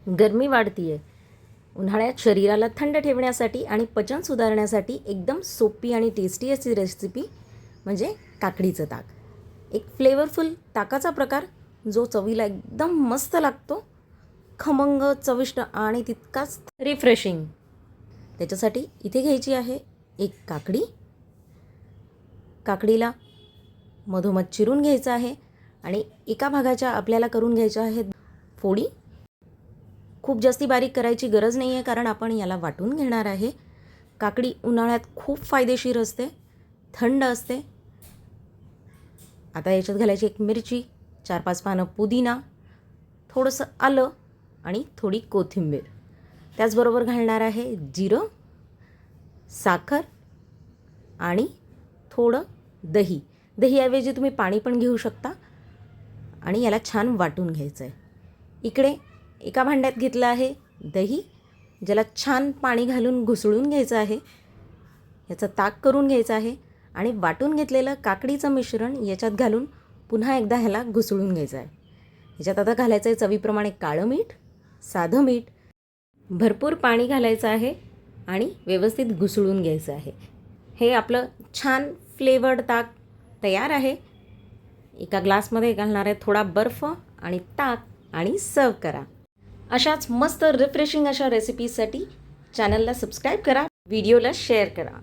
गरमी वाढती आहे, उन्हाळ्यात शरीराला थंड ठेवण्यासाठी आणि पचन सुधारण्यासाठी एकदम सोपी आणि टेस्टी अशी रेसिपी म्हणजे काकडीचं ताक. एक फ्लेवरफुल ताकाचा प्रकार जो चवीला एकदम मस्त लागतो, खमंग, चविष्ट आणि तितकाच रिफ्रेशिंग. त्याच्यासाठी इथे घ्यायची आहे एक काकडी. काकडीला मधोमध चिरून घ्यायचं आहे आणि एका भागाच्या आपल्याला करून घ्यायच्या आहेत फोडी. खूप जास्ती बारीक करायची गरज नाही आहे, कारण आपण याला वाटून घेणार आहे. काकडी उन्हाळ्यात खूप फायदेशीर असते, थंड असते. आता याच्यात घालायची एक मिरची, 4-5 पानं पुदिना, थोडंसं आलं आणि थोडी कोथिंबीर. त्याचबरोबर घालणार आहे जिरं, साखर आणि थोडं दही. दहीऐवजी तुम्ही पाणी पण घेऊ शकता आणि याला छान वाटून घ्यायचं आहे. इकडे एका भांड्यात घेतलं आहे दही, ज्याला छान पाणी घालून घुसळून घ्यायचं आहे. याचं ताक करून घ्यायचं आहे आणि वाटून घेतलेलं काकडीचं मिश्रण याच्यात घालून पुन्हा एकदा ह्याला घुसळून घ्यायचं आहे. याच्यात आता घालायचं आहे चवीप्रमाणे काळं मीठ, साधं मीठ, भरपूर पाणी घालायचं आहे आणि व्यवस्थित घुसळून घ्यायचं आहे. हे आपलं छान फ्लेवर्ड ताक तयार आहे. एका ग्लासमध्ये घालणार आहे थोडा बर्फ आणि ताक आणि सर्व करा. अशाच मस्त रिफ्रेशिंग अशा रेसिपीजसाठी चॅनलला सबस्क्राईब करा, व्हिडिओला शेअर करा.